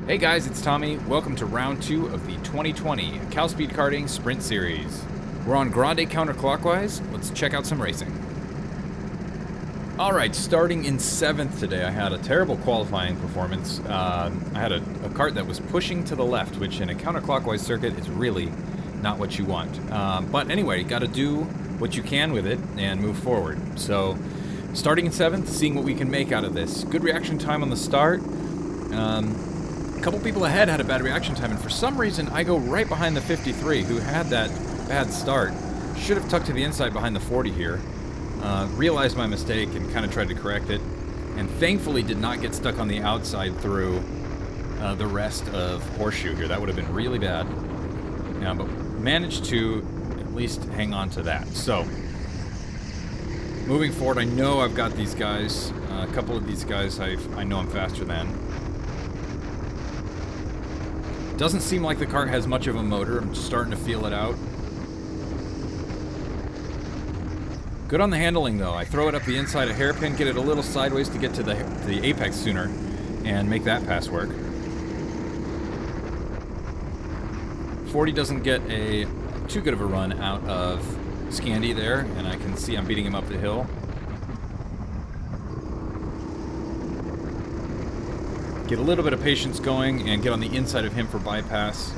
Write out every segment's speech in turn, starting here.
Hey guys, it's Tommy. Welcome to round 2 of the 2020 Calspeed Karting Sprint Series. We're on Grande counterclockwise. Let's check out some racing. Alright, starting in 7th today, I had a terrible qualifying performance. I had a kart that was pushing to the left, which in a counterclockwise circuit is really not what you want. But anyway, you gotta do what you can with it and move forward. So, starting in 7th, seeing what we can make out of this. Good reaction time on the start. A couple people ahead had a bad reaction time, and for some reason I go right behind the 53 who had that bad start. Should have tucked to the inside behind the 40 here. Realized my mistake and kind of tried to correct it, and thankfully did not get stuck on the outside through the rest of Horseshoe here. That would have been really bad, but managed to at least hang on to that. So moving forward, I know I've got these guys. A couple of these guys I know I'm faster than. Doesn't seem like the kart has much of a motor. I'm just starting to feel it out. Good on the handling, though. I throw it up the inside a hairpin, get it a little sideways to get to the apex sooner, and make that pass work. 40 doesn't get too good of a run out of Scandi there, and I can see I'm beating him up the hill. Get a little bit of patience going and get on the inside of him for bypass.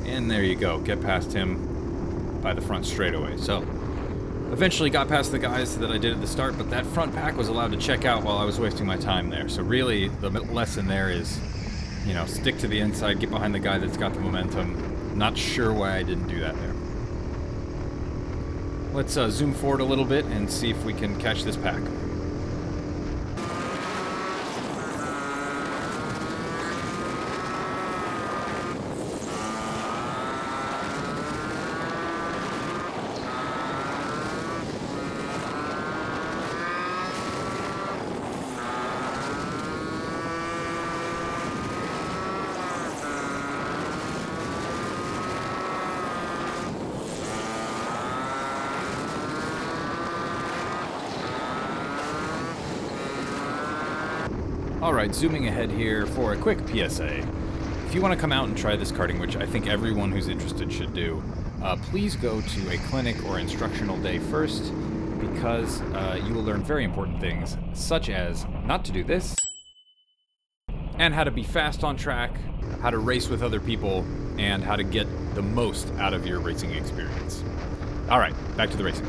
And there you go. Get past him by the front straightaway. So, eventually got past the guys that I did at the start, but that front pack was allowed to check out while I was wasting my time there. So really, the lesson there is, stick to the inside, get behind the guy that's got the momentum. Not sure why I didn't do that there. Let's zoom forward a little bit and see if we can catch this pack. Alright, zooming ahead here for a quick PSA. If you want to come out and try this karting, which I think everyone who's interested should do, please go to a clinic or instructional day first, because you will learn very important things, such as not to do this, and how to be fast on track, how to race with other people, and how to get the most out of your racing experience. Alright, back to the racing.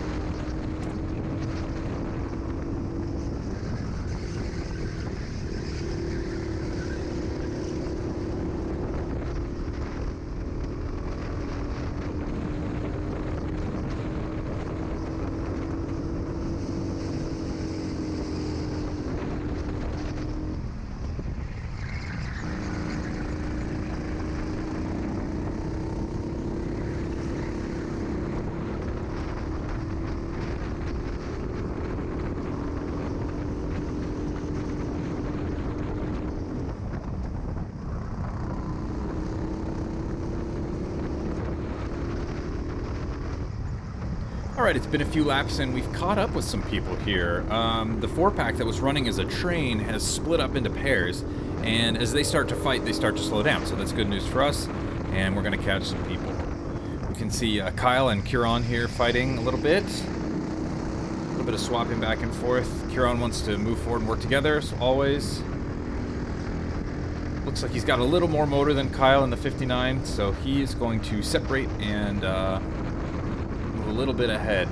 Alright, it's been a few laps and we've caught up with some people here. The 4-pack that was running as a train has split up into pairs, and as they start to fight, they start to slow down. So that's good news for us, and we're going to catch some people. We can see Kyle and Kieran here fighting a little bit. A little bit of swapping back and forth. Kieran wants to move forward and work together, as always. Looks like he's got a little more motor than Kyle in the 59, so he is going to separate and a little bit ahead.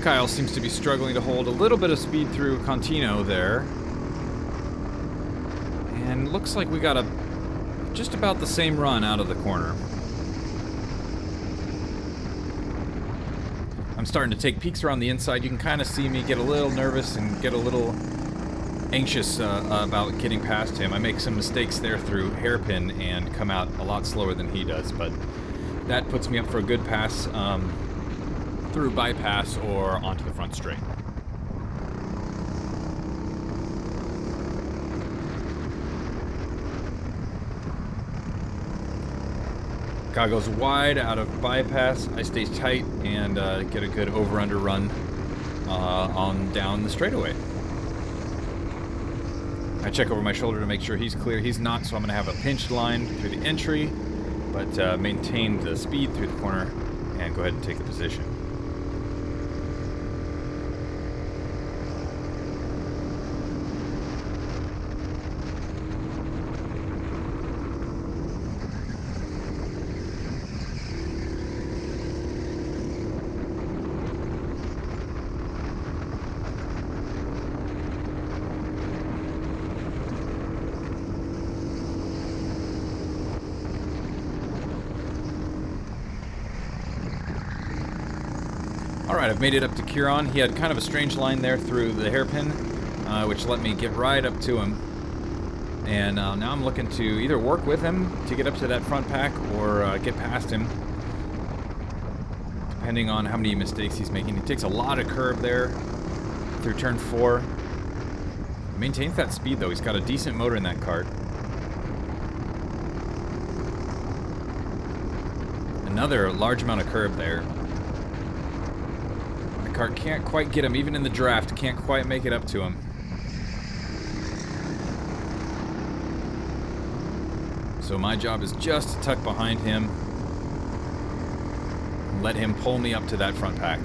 Kyle seems to be struggling to hold a little bit of speed through Contino there. And looks like we got just about the same run out of the corner. I'm starting to take peeks around the inside. You can kind of see me get a little nervous and get a little anxious about getting past him. I make some mistakes there through hairpin and come out a lot slower than he does, but that puts me up for a good pass through bypass or onto the front straight. Car goes wide out of bypass. I stay tight and get a good over-under run on down the straightaway. I check over my shoulder to make sure he's clear. He's not, so I'm going to have a pinched line through the entry, but maintain the speed through the corner and go ahead and take the position. Alright, I've made it up to Kieran. He had kind of a strange line there through the hairpin, which let me get right up to him. And now I'm looking to either work with him to get up to that front pack or get past him, depending on how many mistakes he's making. He takes a lot of curb there through turn 4. Maintains that speed though. He's got a decent motor in that kart. Another large amount of curb there. Kart can't quite get him, even in the draft, can't quite make it up to him. So my job is just to tuck behind him, let him pull me up to that front pack.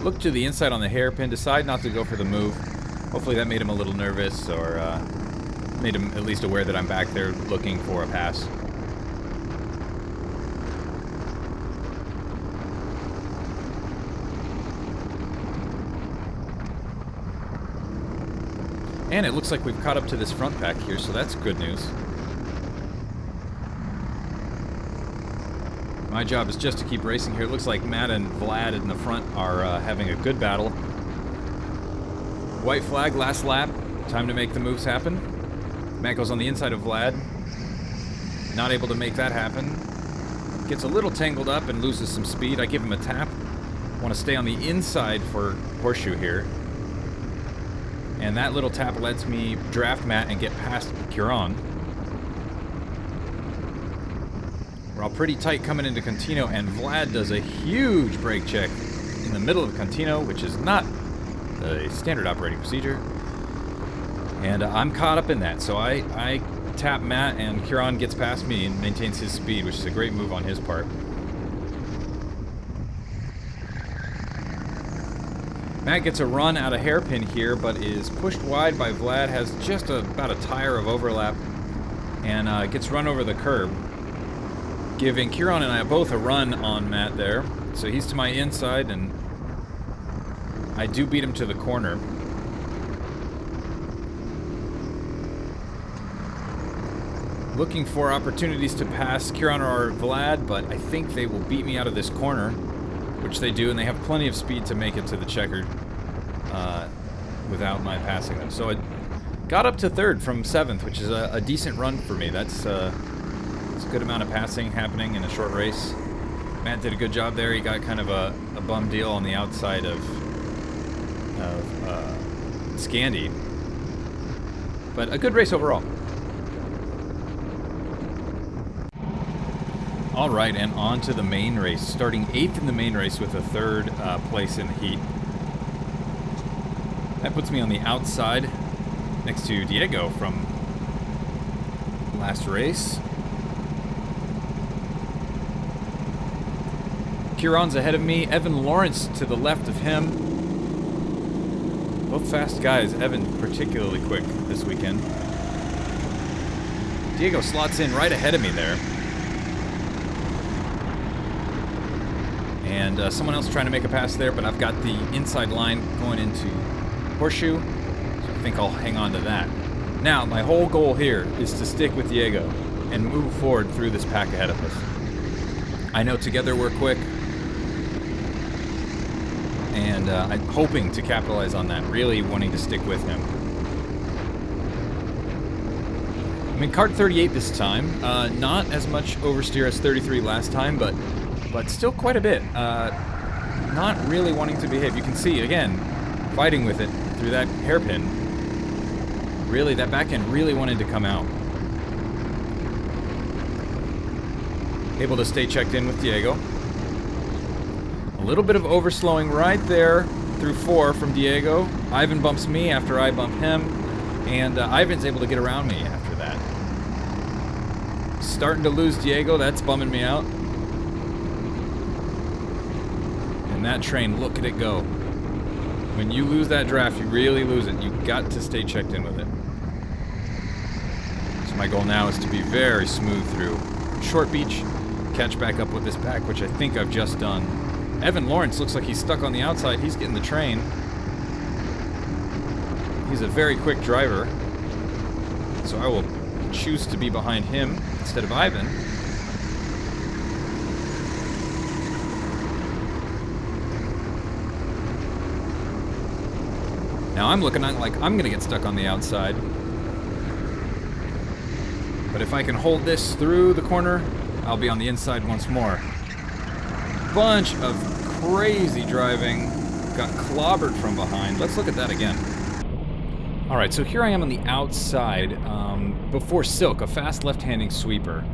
Look to the inside on the hairpin, decide not to go for the move. Hopefully that made him a little nervous, or made him at least aware that I'm back there looking for a pass. And it looks like we've caught up to this front pack here, so that's good news. My job is just to keep racing here. It looks like Matt and Vlad in the front are having a good battle. White flag, last lap. Time to make the moves happen. Matt goes on the inside of Vlad. Not able to make that happen. Gets a little tangled up and loses some speed. I give him a tap. Want to stay on the inside for horseshoe here. And that little tap lets me draft Matt and get past Kieran. We're all pretty tight coming into Contino, and Vlad does a huge brake check in the middle of Contino, which is not the standard operating procedure. And I'm caught up in that, so I tap Matt, and Kieran gets past me and maintains his speed, which is a great move on his part. Matt gets a run out of hairpin here, but is pushed wide by Vlad, has just about a tire of overlap, and gets run over the curb, giving Kieran and I both a run on Matt there. So he's to my inside, and I do beat him to the corner. Looking for opportunities to pass Kieran or Vlad, but I think they will beat me out of this corner, which they do, and they have plenty of speed to make it to the checkered without my passing them. So I got up to 3rd from 7th, which is a decent run for me. That's a good amount of passing happening in a short race. Matt did a good job there. He got kind of a bum deal on the outside of Scandi. But a good race overall. All right, and on to the main race. Starting 8th in the main race with a 3rd place in the heat. That puts me on the outside next to Diego from last race. Kieran's ahead of me. Evan Lawrence to the left of him. Both fast guys. Evan particularly quick this weekend. Diego slots in right ahead of me there. And someone else trying to make a pass there, but I've got the inside line going into horseshoe, so I think I'll hang on to that. Now, my whole goal here is to stick with Diego and move forward through this pack ahead of us. I know together we're quick, and I'm hoping to capitalize on that, really wanting to stick with him. I'm in kart 38 this time, not as much oversteer as 33 last time, but but still quite a bit. Not really wanting to behave. You can see, again, fighting with it through that hairpin. Really, that back end really wanted to come out. Able to stay checked in with Diego. A little bit of overslowing right there through 4 from Diego. Ivan bumps me after I bump him, and Ivan's able to get around me after that. Starting to lose Diego, that's bumming me out. And that train, look at it go. When you lose that draft, you really lose it. You've got to stay checked in with it. So my goal now is to be very smooth through Short Beach, catch back up with this back, which I think I've just done. Evan Lawrence looks like he's stuck on the outside. He's getting the train. He's a very quick driver. So I will choose to be behind him instead of Ivan. Now I'm looking like I'm going to get stuck on the outside. But if I can hold this through the corner, I'll be on the inside once more. Bunch of crazy driving. Got clobbered from behind. Let's look at that again. Alright, so here I am on the outside before Silk, a fast left-handing sweeper.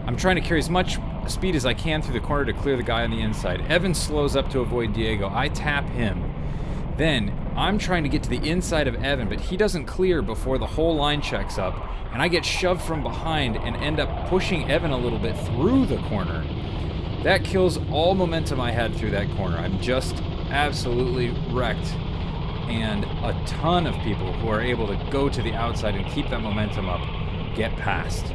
I'm trying to carry as much speed as I can through the corner to clear the guy on the inside. Evan slows up to avoid Diego. I tap him. Then I'm trying to get to the inside of Evan, but he doesn't clear before the whole line checks up, and I get shoved from behind and end up pushing Evan a little bit through the corner. That kills all momentum I had through that corner. I'm just absolutely wrecked. And a ton of people who are able to go to the outside and keep that momentum up get past.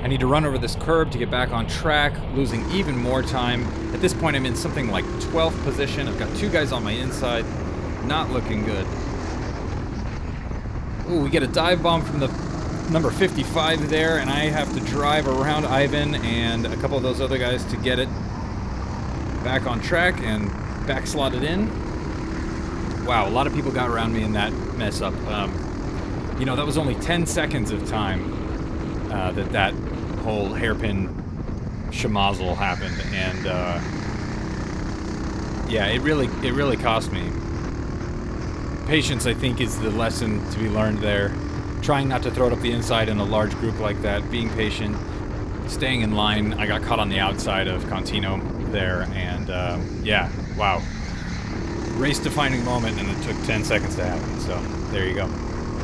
I need to run over this curb to get back on track, losing even more time. At this point, I'm in something like 12th position. I've got 2 guys on my inside. Not looking good. Ooh, we get a dive bomb from the number 55 there, and I have to drive around Ivan and a couple of those other guys to get it back on track and back slotted in. Wow, a lot of people got around me in that mess up. You know, that was only 10 seconds of time that whole hairpin schmozzle happened, and yeah, it really cost me. Patience, I think, is the lesson to be learned there. Trying not to throw it up the inside in a large group like that. Being patient, staying in line. I got caught on the outside of Contino there, and yeah, wow. Race-defining moment, and it took 10 seconds to happen, so there you go.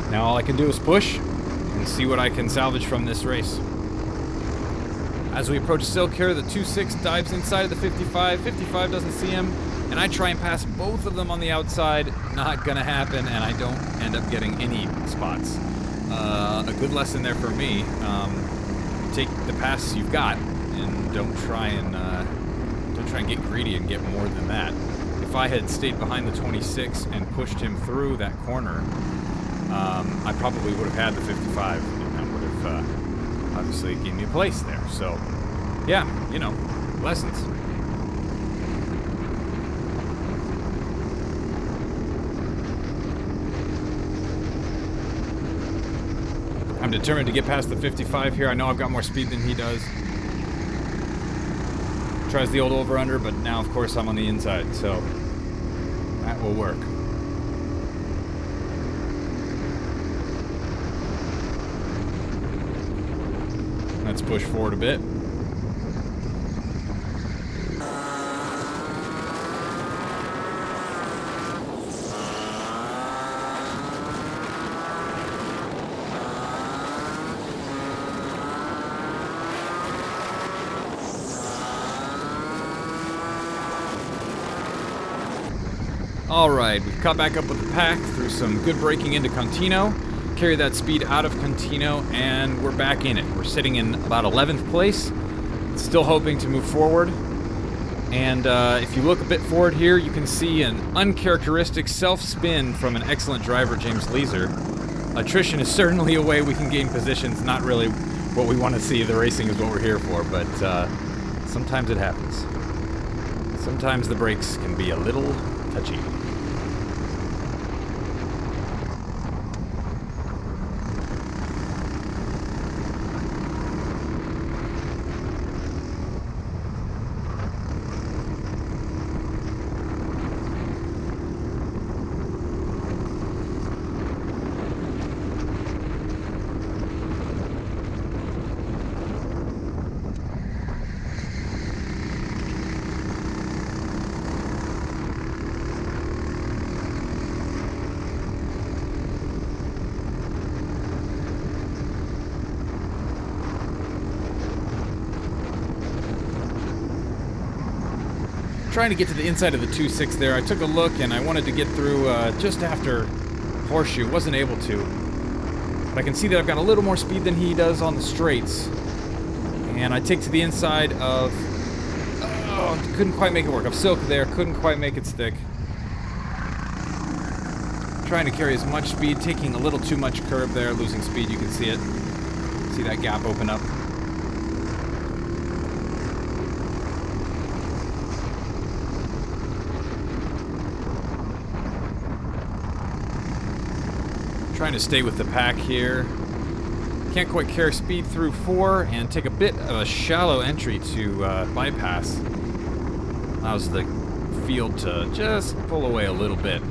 Now all I can do is push and see what I can salvage from this race. As we approach Silk here, the 2-6 dives inside of the 55. 55 doesn't see him, and I try and pass both of them on the outside. Not gonna happen, and I don't end up getting any spots. A good lesson there for me. Take the passes you've got, and don't try and get greedy and get more than that. If I had stayed behind the 26 and pushed him through that corner, I probably would have had the 55, and that would have obviously given me a place there. So, yeah, you know, lessons. I'm determined to get past the 55 here. I know I've got more speed than he does. Tries the old over-under, but now, of course, I'm on the inside, so that will work. Let's push forward a bit. Alright, we've caught back up with the pack through some good braking into Contino, carry that speed out of Contino, and we're back in it. We're sitting in about 11th place, still hoping to move forward. And if you look a bit forward here, you can see an uncharacteristic self-spin from an excellent driver, James Leeser. Attrition is certainly a way we can gain positions, not really what we want to see. The racing is what we're here for, but sometimes it happens. Sometimes the brakes can be a little touchy. trying to get to the inside of the 2.6 there. I took a look and I wanted to get through just after Horseshoe. Wasn't able to. But I can see that I've got a little more speed than he does on the straights. And I take to the inside of... Oh, couldn't quite make it work. Of Silk there. Couldn't quite make it stick. Trying to carry as much speed. Taking a little too much curb there. Losing speed. You can see it. See that gap open up. Trying to stay with the pack here. Can't quite carry speed through 4 and take a bit of a shallow entry to bypass. Allows the field to just pull away a little bit.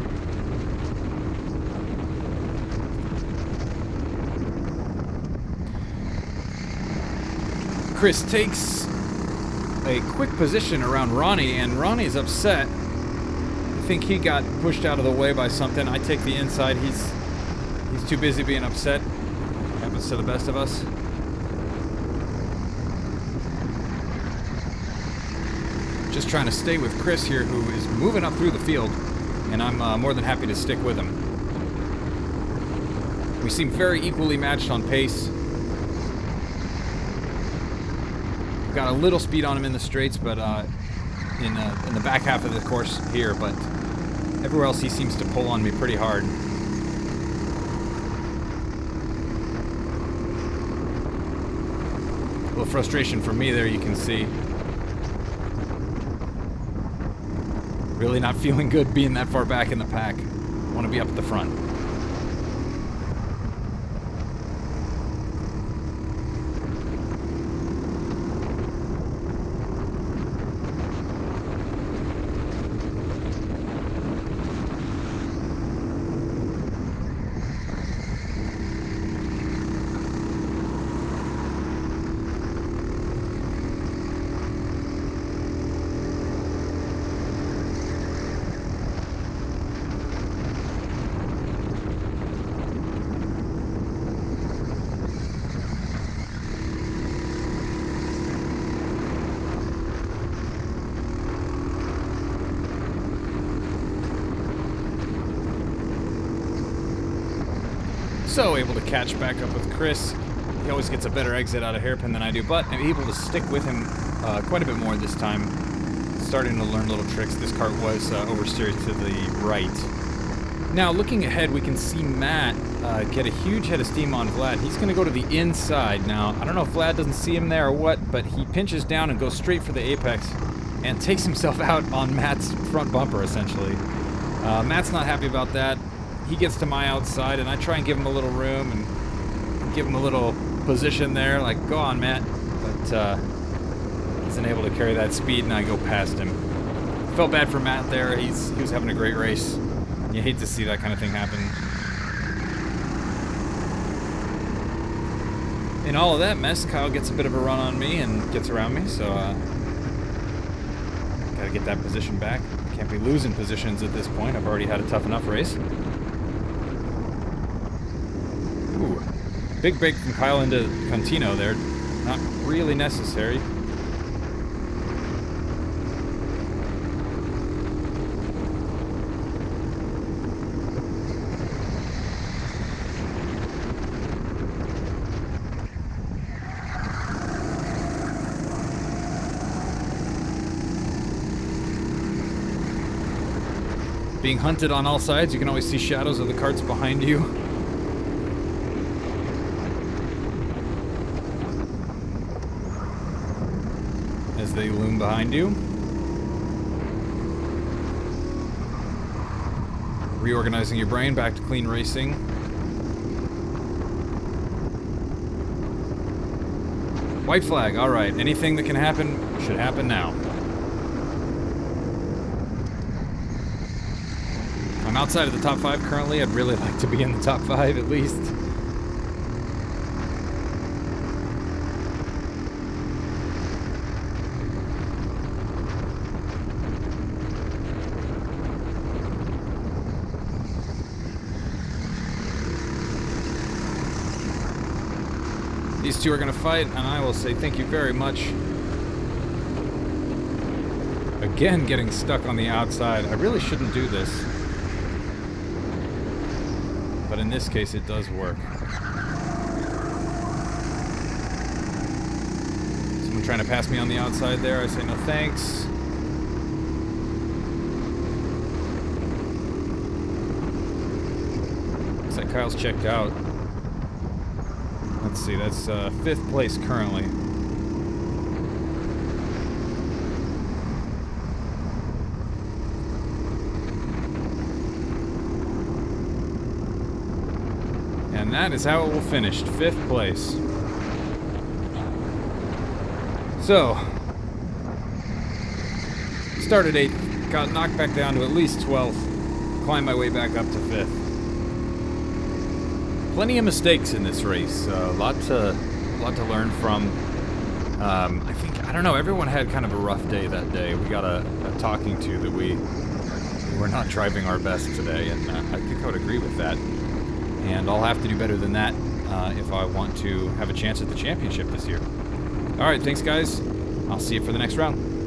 Chris takes a quick position around Ronnie, and Ronnie's upset. I think he got pushed out of the way by something. I take the inside. He's too busy being upset. Happens to the best of us. Just trying to stay with Chris here, who is moving up through the field, and I'm more than happy to stick with him. We seem very equally matched on pace. We've got a little speed on him in the straights, but in the back half of the course here, but everywhere else he seems to pull on me pretty hard. A little frustration from me there, you can see. Really not feeling good being that far back in the pack. Want to be up at the front. So able to catch back up with Chris. He always gets a better exit out of hairpin than I do, but I'm able to stick with him quite a bit more this time. Starting to learn little tricks. This kart was oversteered to the right. Now, looking ahead, we can see Matt get a huge head of steam on Vlad. He's going to go to the inside now. I don't know if Vlad doesn't see him there or what, but he pinches down and goes straight for the apex and takes himself out on Matt's front bumper, essentially. Matt's not happy about that. He gets to my outside, and I try and give him a little room and give him a little position there, like, go on, Matt. But he's unable to carry that speed, and I go past him. Felt bad for Matt there. He was having a great race. You hate to see that kind of thing happen. In all of that mess, Kyle gets a bit of a run on me and gets around me, so gotta get that position back. Can't be losing positions at this point. I've already had a tough enough race. Ooh, big break from Kyle into Contino there. Not really necessary. Being hunted on all sides, you can always see shadows of the carts behind you. As they loom behind you. Reorganizing your brain back to clean racing. White flag, alright. Anything that can happen should happen now. I'm outside of the top 5 currently. I'd really like to be in the top 5 at least. These two are going to fight, and I will say thank you very much. Again, getting stuck on the outside. I really shouldn't do this. But in this case, it does work. Someone trying to pass me on the outside there. I say no thanks. Looks like Kyle's checked out. Let's see, that's 5th place currently. And that is how it will finish, 5th place. So, started 8th, got knocked back down to at least 12th, climbed my way back up to 5th. Plenty of mistakes in this race, a lot to learn from. I don't know, everyone had kind of a rough day that day. We got a talking to that we were not driving our best today, and I think I would agree with that. And I'll have to do better than that if I want to have a chance at the championship this year. All right, thanks, guys. I'll see you for the next round.